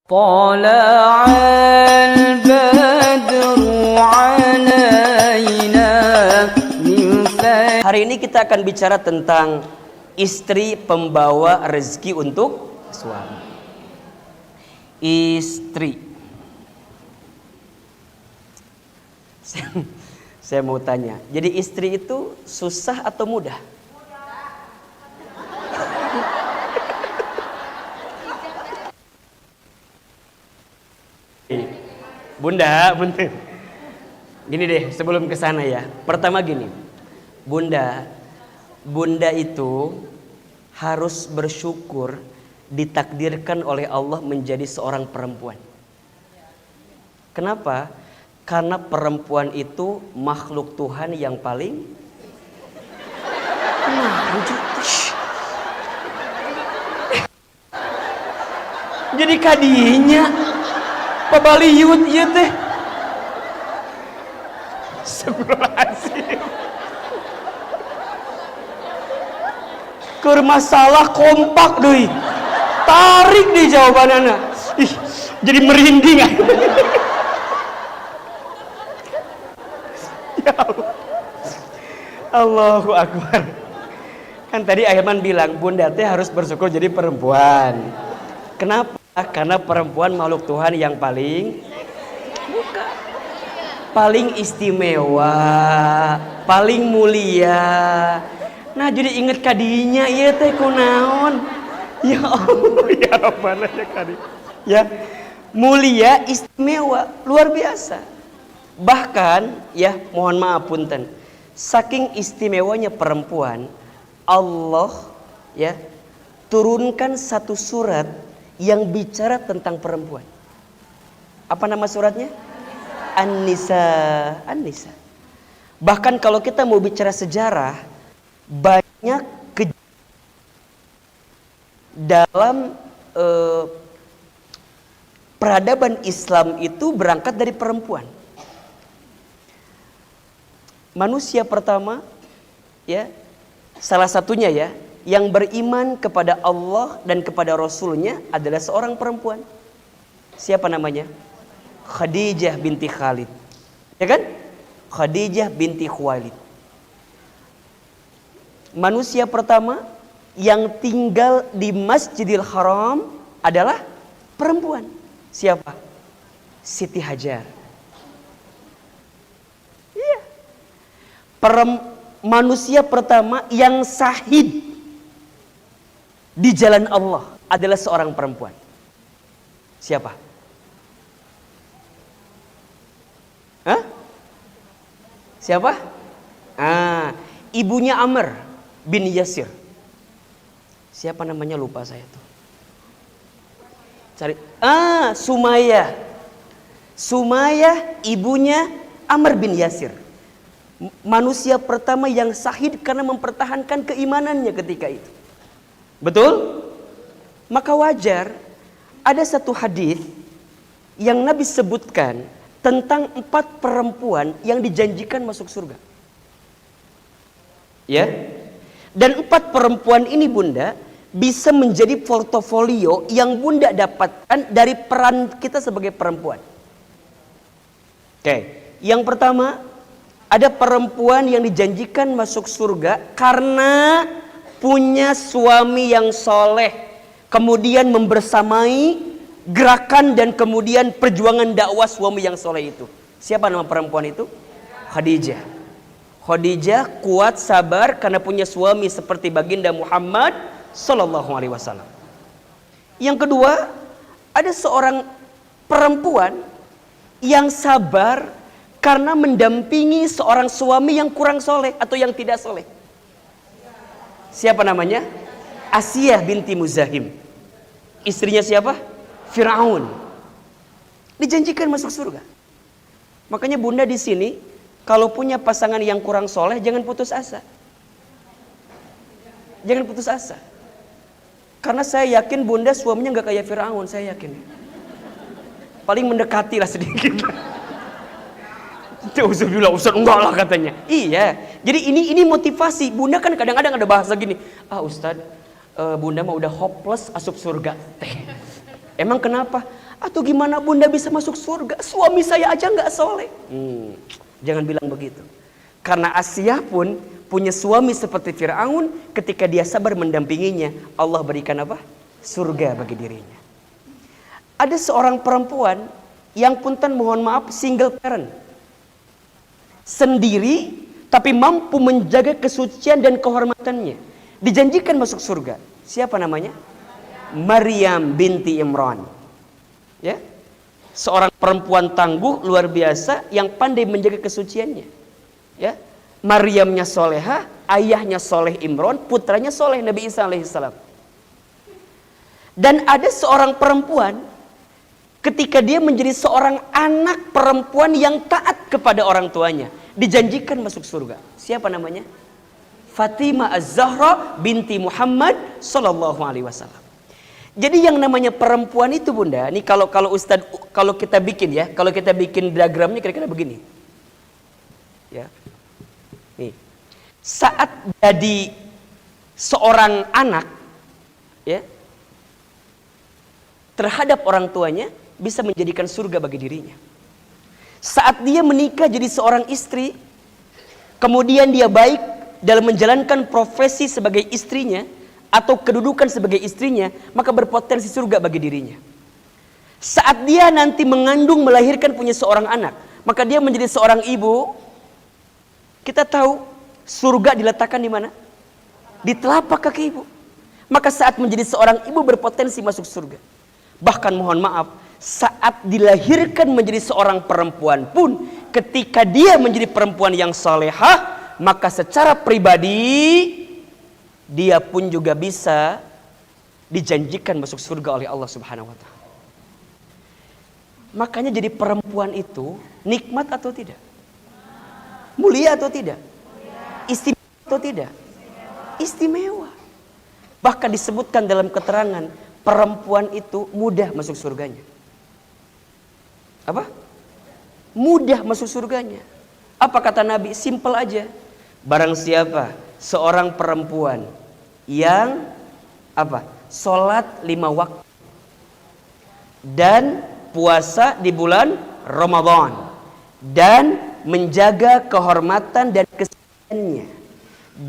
طلع البدر علينا من فجر. Hari ini kita akan bicara tentang istri pembawa rezeki untuk suami. Istri. Saya mau tanya, jadi istri itu susah atau mudah? Bunda, bener. Gini deh, sebelum ke sana ya. Pertama gini, Bunda itu harus bersyukur ditakdirkan oleh Allah menjadi seorang perempuan. Kenapa? Karena perempuan itu makhluk Tuhan yang paling jadi kadinya pabaliut ieu teh. Astagfirullahaladzim. Keur masalah kompak deui. Tarik di jawabanana. Ih, jadi merinding. Ya Allah. Allahu Akbar. Kan tadi Ayman bilang Bunda teh harus bersyukur jadi perempuan. Kenapa? Karena perempuan makhluk Tuhan yang paling istimewa, paling mulia. Nah jadi inget kadinya ieu teh kunaon. Ya Allah, ya mana ya kadi. Ya, mulia, istimewa, luar biasa. Bahkan ya, mohon maaf punten. Saking istimewanya perempuan, Allah ya turunkan satu surat yang bicara tentang perempuan. Apa nama suratnya? An-Nisa. Bahkan kalau kita mau bicara sejarah, banyak dalam peradaban Islam itu berangkat dari perempuan. Manusia pertama, ya, salah satunya ya, yang beriman kepada Allah dan kepada Rasulnya adalah seorang perempuan. Siapa namanya? Khadijah binti Khalid. Ya kan? Khadijah binti Khuwailid. Manusia pertama yang tinggal di Masjidil Haram adalah perempuan. Siapa? Siti Hajar. Iya. Manusia pertama yang syahid di jalan Allah adalah seorang perempuan. Siapa? Hah? Siapa? Ibunya Amr bin Yasir. Siapa namanya lupa saya tuh. Cari. Sumayyah. Sumayyah ibunya Amr bin Yasir. Manusia pertama yang syahid karena mempertahankan keimanannya ketika itu. Betul? Maka wajar ada satu hadis yang Nabi sebutkan tentang 4 perempuan yang dijanjikan masuk surga. Ya. Dan 4 perempuan ini Bunda bisa menjadi portofolio yang Bunda dapatkan dari peran kita sebagai perempuan. Oke, yang pertama ada perempuan yang dijanjikan masuk surga karena punya suami yang soleh, kemudian membersamai gerakan dan kemudian perjuangan dakwah suami yang soleh itu. Siapa nama perempuan itu? Khadijah. Khadijah kuat sabar karena punya suami seperti baginda Muhammad Sallallahu Alaihi Wasallam. Yang kedua, ada seorang perempuan yang sabar karena mendampingi seorang suami yang kurang soleh atau yang tidak soleh. Siapa namanya? Asiyah binti Muzahim. Istrinya siapa? Firaun. Dijanjikan masuk surga. Makanya Bunda di sini kalau punya pasangan yang kurang soleh jangan putus asa. Jangan putus asa. Karena saya yakin Bunda suaminya nggak kayak Firaun, saya yakin. Paling mendekati lah sedikit. Alhamdulillah Ustaz, enggak lah katanya. Iya. Jadi ini motivasi. Bunda kan kadang-kadang ada bahasa gini. Ustaz, Bunda mah udah hopeless asup surga. Emang kenapa? Atau gimana bunda bisa masuk surga? Suami saya aja nggak soleh. Jangan bilang begitu. Karena Asia pun punya suami seperti Fir'aun, ketika dia sabar mendampinginya, Allah berikan apa? Surga bagi dirinya. Ada seorang perempuan yang punten mohon maaf single parent. Sendiri tapi mampu menjaga kesucian dan kehormatannya. Dijanjikan masuk surga. Siapa namanya? Maryam binti Imran. Ya. Seorang perempuan tangguh luar biasa yang pandai menjaga kesuciannya. Ya. Maryamnya solehah, ayahnya soleh Imran, putranya soleh Nabi Isa alaihissalam. Dan ada seorang perempuan, ketika dia menjadi seorang anak perempuan yang taat kepada orang tuanya, dijanjikan masuk surga. Siapa namanya? Fatimah Az-Zahra binti Muhammad sallallahu alaihi wasallam. Jadi yang namanya perempuan itu bunda, ini kalau Ustaz kalau kita bikin ya, kalau kita bikin diagramnya kira-kira begini. Ya. Nih. Saat jadi seorang anak ya, terhadap orang tuanya bisa menjadikan surga bagi dirinya. Saat dia menikah jadi seorang istri, kemudian dia baik dalam menjalankan profesi sebagai istrinya atau kedudukan sebagai istrinya, maka berpotensi surga bagi dirinya. Saat dia nanti mengandung, melahirkan, punya seorang anak, maka dia menjadi seorang ibu. Kita tahu surga diletakkan di mana? Di telapak kaki ibu. Maka saat menjadi seorang ibu berpotensi masuk surga. Bahkan mohon maaf, saat dilahirkan menjadi seorang perempuan pun, ketika dia menjadi perempuan yang salehah, maka secara pribadi dia pun juga bisa dijanjikan masuk surga oleh Allah Subhanahu wa taala. Makanya jadi perempuan itu nikmat atau tidak? Mulia atau tidak? Istimewa atau tidak? Istimewa. Bahkan disebutkan dalam keterangan, perempuan itu mudah masuk surganya. Apa? Mudah masuk surganya. Apa kata Nabi? Simpel aja. Barang siapa seorang perempuan yang apa? Sholat 5 waktu dan puasa di bulan Ramadan dan menjaga kehormatan dan kesuciannya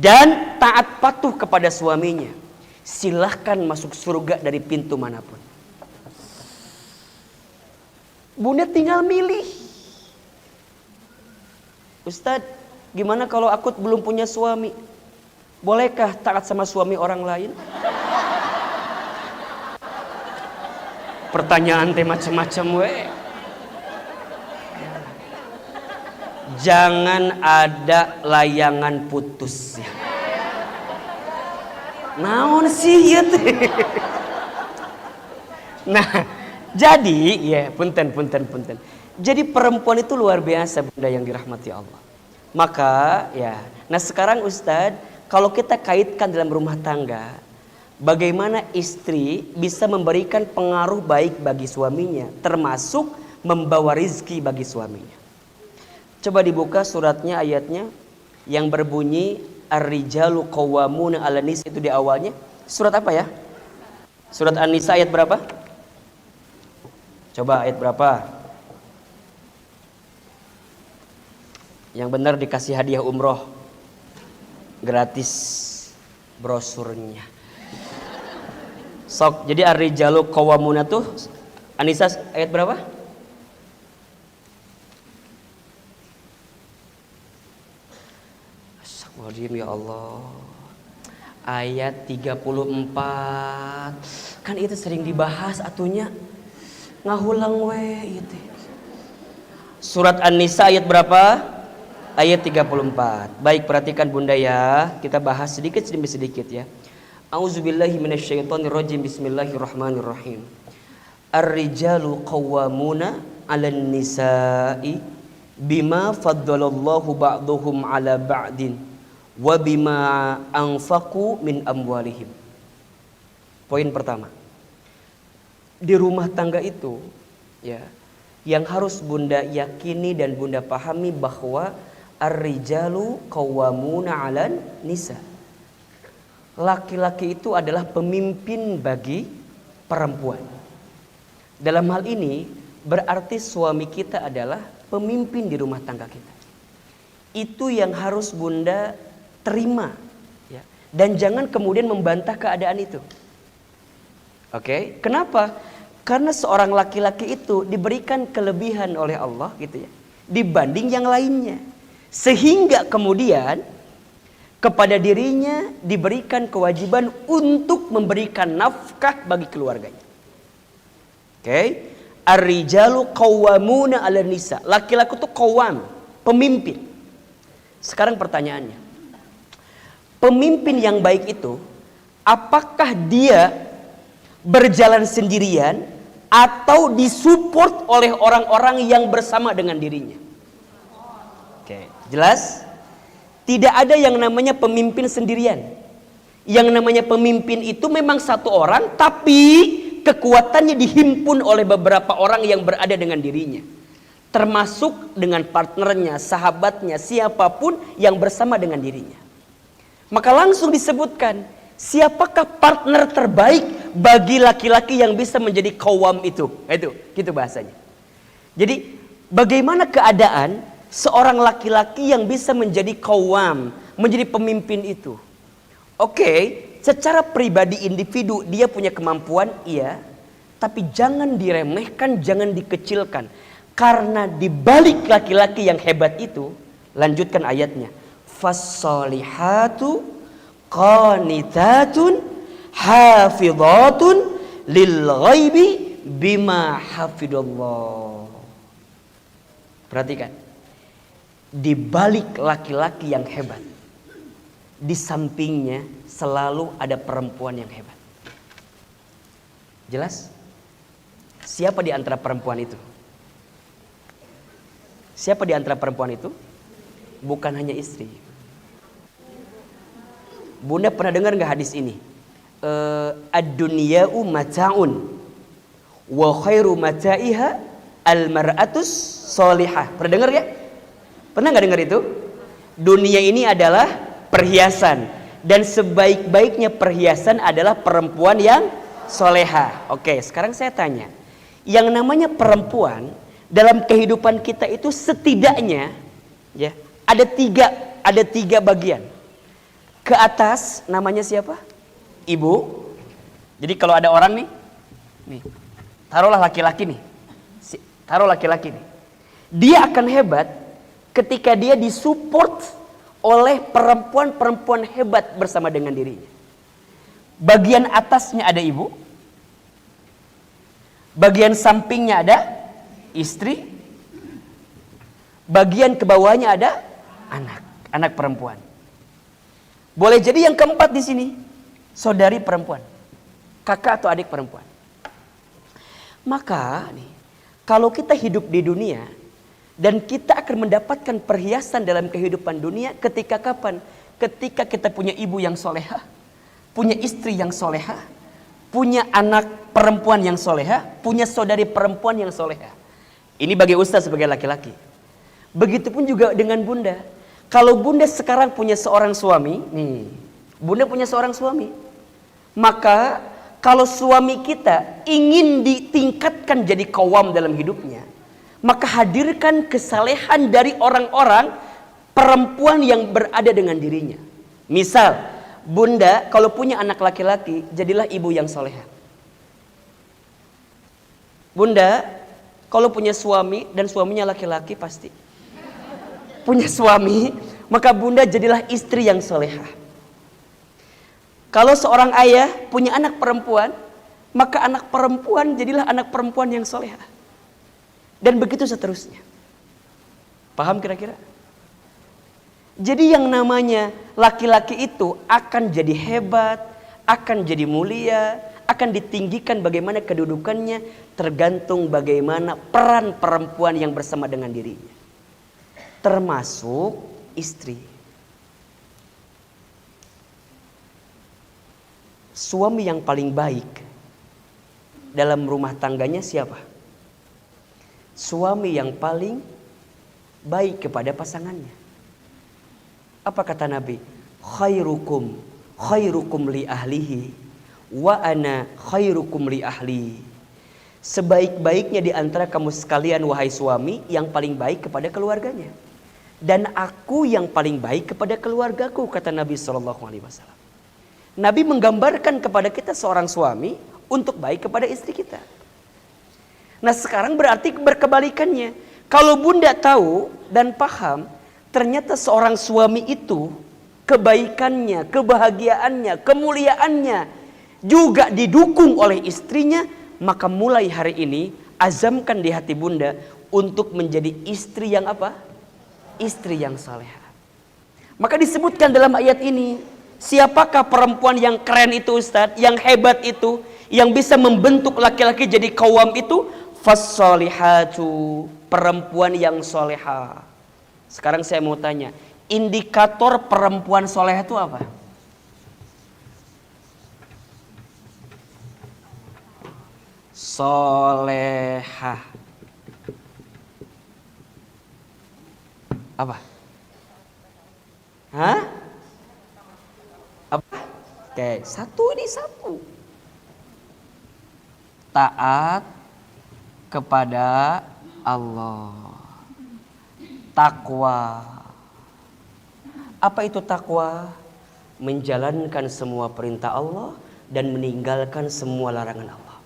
dan taat patuh kepada suaminya, silahkan masuk surga dari pintu manapun. Bunda tinggal milih. Ustadz, gimana kalau aku belum punya suami? Bolehkah taat sama suami orang lain? Pertanyaan teh macam-macam we. Jangan ada layangan putus ya. Naon sih ya teh? Nah, jadi ya punten. Jadi perempuan itu luar biasa bunda yang dirahmati Allah. Maka ya, nah sekarang Ustadz, kalau kita kaitkan dalam rumah tangga, bagaimana istri bisa memberikan pengaruh baik bagi suaminya, termasuk membawa rizki bagi suaminya. Coba dibuka suratnya, ayatnya yang berbunyi Ar-rijalu qawwamuna 'alan nisa, itu di awalnya. Surat apa ya? Surat An-Nisa ayat berapa? Coba ayat berapa? Yang benar dikasih hadiah umroh gratis brosurnya. Sok, jadi Ar-rijalu qawwamuna tuh An-Nisa ayat berapa? Ya Allah, ayat 34. Kan itu sering dibahas atunya, ngahulang we itu. Surat An-Nisa ayat berapa? Ayat 34. Baik, perhatikan bunda ya, kita bahas sedikit demi sedikit ya. A'udzubillahi minasyaitonirrajim. Bismillahirrahmanirrahim. Ar-rijalu qawwamuna 'alan nisa'i bima faddalallahu ba'dhum 'ala ba'din wa bima anfaqu min amwalihim. Poin pertama, di rumah tangga itu ya, yang harus bunda yakini dan bunda pahami bahwa ar-rijalu qawwamuna 'alan nisa. Laki-laki itu adalah pemimpin bagi perempuan. Dalam hal ini berarti suami kita adalah pemimpin di rumah tangga kita. Itu yang harus Bunda terima, ya. Dan jangan kemudian membantah keadaan itu. Oke, kenapa? Karena seorang laki-laki itu diberikan kelebihan oleh Allah gitu ya, dibanding yang lainnya. Sehingga kemudian kepada dirinya diberikan kewajiban untuk memberikan nafkah bagi keluarganya. Oke, ar-rijalu qawwamuna 'alan nisa. Laki-laki itu qawwam, pemimpin. Sekarang pertanyaannya, pemimpin yang baik itu apakah dia berjalan sendirian atau disupport oleh orang-orang yang bersama dengan dirinya? Oke, jelas? Tidak ada yang namanya pemimpin sendirian. Yang namanya pemimpin itu memang satu orang, tapi kekuatannya dihimpun oleh beberapa orang yang berada dengan dirinya. Termasuk dengan partnernya, sahabatnya, siapapun yang bersama dengan dirinya. Maka langsung disebutkan, siapakah partner terbaik bagi laki-laki yang bisa menjadi qawwam itu? Itu, gitu bahasanya. Jadi, bagaimana keadaan seorang laki-laki yang bisa menjadi qawwam, menjadi pemimpin itu? Oke, secara pribadi individu dia punya kemampuan, iya. Tapi jangan diremehkan, jangan dikecilkan. Karena di balik laki-laki yang hebat itu, lanjutkan ayatnya, fassolihatu qanitatun hafidhatun lil ghaibi bima hafidallah. Perhatikan, di balik laki-laki yang hebat, di sampingnya selalu ada perempuan yang hebat. Jelas? Siapa di antara perempuan itu? Siapa di antara perempuan itu? Bukan hanya istri. Bunda pernah dengar nggak hadis ini? Ad-dunya'u mata'un wa khairu mata'iha al-mar'atus solihah. Pernah dengar ya? Pernah nggak dengar itu? Dunia ini adalah perhiasan, dan sebaik-baiknya perhiasan adalah perempuan yang soleha. Oke, sekarang saya tanya, yang namanya perempuan dalam kehidupan kita itu setidaknya ya ada tiga bagian. Ke atas namanya siapa? Ibu. Jadi kalau ada orang nih, taruhlah laki-laki nih, taruh laki-laki nih, dia akan hebat ketika dia disupport oleh perempuan-perempuan hebat bersama dengan dirinya. Bagian atasnya ada ibu, bagian sampingnya ada istri, bagian ke bawahnya ada anak perempuan. Boleh jadi yang keempat di sini saudari perempuan, kakak atau adik perempuan. Maka nih, kalau kita hidup di dunia dan kita akan mendapatkan perhiasan dalam kehidupan dunia ketika kapan? Ketika kita punya ibu yang solehah, punya istri yang solehah, punya anak perempuan yang solehah, punya saudari perempuan yang solehah. Ini bagi ustaz sebagai laki-laki. Begitupun juga dengan bunda. Kalau bunda sekarang punya seorang suami, nih, bunda punya seorang suami, maka kalau suami kita ingin ditingkatkan jadi qawwam dalam hidupnya, maka hadirkan kesalehan dari orang-orang perempuan yang berada dengan dirinya. Misal, bunda kalau punya anak laki-laki, jadilah ibu yang solehah. Bunda kalau punya suami dan suaminya laki-laki pasti punya suami, maka bunda jadilah istri yang solehah. Kalau seorang ayah punya anak perempuan, maka anak perempuan jadilah anak perempuan yang solehah. Dan begitu seterusnya. Paham kira-kira? Jadi yang namanya laki-laki itu akan jadi hebat, akan jadi mulia, akan ditinggikan bagaimana kedudukannya, tergantung bagaimana peran perempuan yang bersama dengan dirinya. Termasuk istri. Suami yang paling baik dalam rumah tangganya siapa? Suami yang paling baik kepada pasangannya. Apa kata Nabi? Khairukum li ahlihi wa ana khairukum li ahli. Sebaik-baiknya di antara kamu sekalian wahai suami, yang paling baik kepada keluarganya. Dan aku yang paling baik kepada keluargaku, kata Nabi SAW. Nabi menggambarkan kepada kita seorang suami untuk baik kepada istri kita. Nah sekarang berarti berkebalikannya. Kalau bunda tahu dan paham, ternyata seorang suami itu kebaikannya, kebahagiaannya, kemuliaannya juga didukung oleh istrinya, maka mulai hari ini azamkan di hati bunda untuk menjadi istri yang apa? Istri yang salehah. Maka disebutkan dalam ayat ini, siapakah perempuan yang keren itu Ustaz, yang hebat itu, yang bisa membentuk laki-laki jadi qawwam itu? Fassolihatu, perempuan yang soleha. Sekarang saya mau tanya, indikator perempuan soleha itu apa? Solehah. Apa? Hah? Apa? Oke, satu. Taat kepada Allah. Takwa. Apa itu takwa? Menjalankan semua perintah Allah dan meninggalkan semua larangan Allah.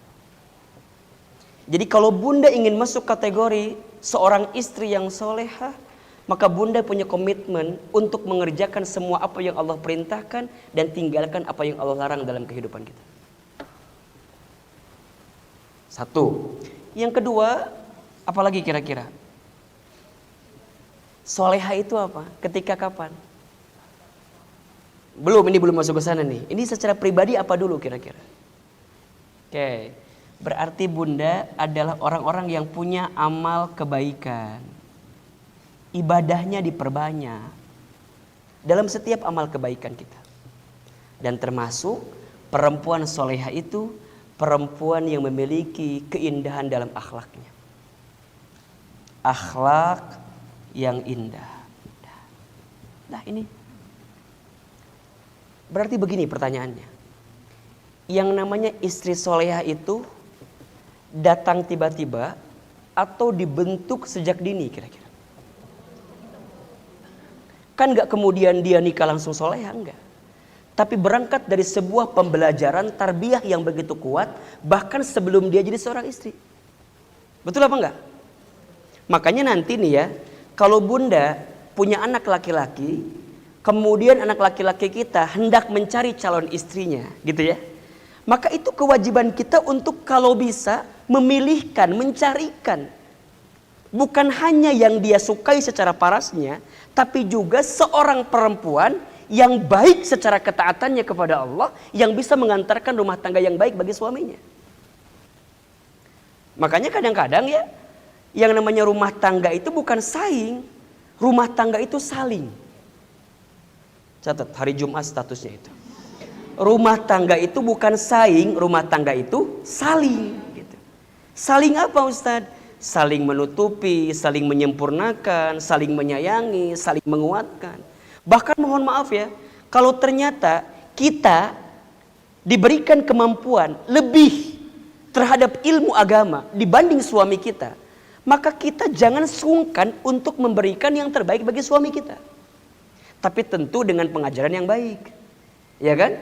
Jadi kalau bunda ingin masuk kategori seorang istri yang solehah, maka bunda punya komitmen untuk mengerjakan semua apa yang Allah perintahkan dan tinggalkan apa yang Allah larang dalam kehidupan kita. Satu. Yang kedua, apalagi kira-kira? Solehah itu apa? Ketika kapan? Ini belum masuk ke sana nih. Ini secara pribadi apa dulu kira-kira? Oke. Berarti bunda adalah orang-orang yang punya amal kebaikan. Ibadahnya diperbanyak dalam setiap amal kebaikan kita. Dan termasuk perempuan soleha itu perempuan yang memiliki keindahan dalam akhlaknya. Akhlak yang indah. Nah ini berarti begini pertanyaannya. Yang namanya istri soleha itu datang tiba-tiba atau dibentuk sejak dini kira-kira? Kan gak kemudian dia nikah langsung soleha, enggak. Tapi berangkat dari sebuah pembelajaran tarbiyah yang begitu kuat, bahkan sebelum dia jadi seorang istri. Betul apa enggak? Makanya nanti nih ya, kalau bunda punya anak laki-laki, kemudian anak laki-laki kita hendak mencari calon istrinya, gitu ya. Maka itu kewajiban kita untuk kalau bisa memilihkan, mencarikan. Bukan hanya yang dia sukai secara parasnya, tapi juga seorang perempuan yang baik secara ketaatannya kepada Allah, yang bisa mengantarkan rumah tangga yang baik bagi suaminya. Makanya kadang-kadang ya, yang namanya rumah tangga itu bukan saing, rumah tangga itu saling. Catat, hari Jumat statusnya itu. Rumah tangga itu bukan saing, rumah tangga itu saling. Gitu. Saling apa Ustadz? Saling menutupi, saling menyempurnakan, saling menyayangi, saling menguatkan. Bahkan mohon maaf ya, kalau ternyata kita diberikan kemampuan lebih terhadap ilmu agama dibanding suami kita, maka kita jangan sungkan untuk memberikan yang terbaik bagi suami kita. Tapi tentu dengan pengajaran yang baik. Ya kan?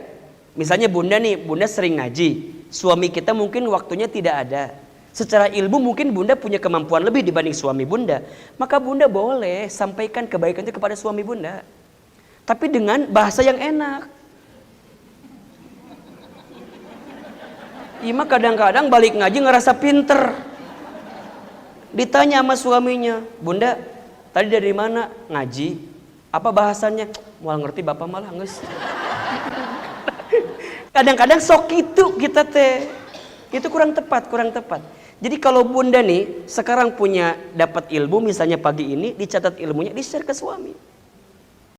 Misalnya bunda sering ngaji, suami kita mungkin waktunya tidak ada. Secara ilmu mungkin bunda punya kemampuan lebih dibanding suami bunda. Maka bunda boleh sampaikan kebaikan itu kepada suami bunda. Tapi dengan bahasa yang enak. Ima kadang-kadang balik ngaji ngerasa pinter. Ditanya sama suaminya, bunda tadi dari mana ngaji? Apa bahasannya? Mual ngerti bapak malah nges. Kadang-kadang sok itu kita teh. Itu kurang tepat. Jadi kalau bunda nih sekarang punya dapat ilmu misalnya pagi ini dicatat ilmunya di-share ke suami.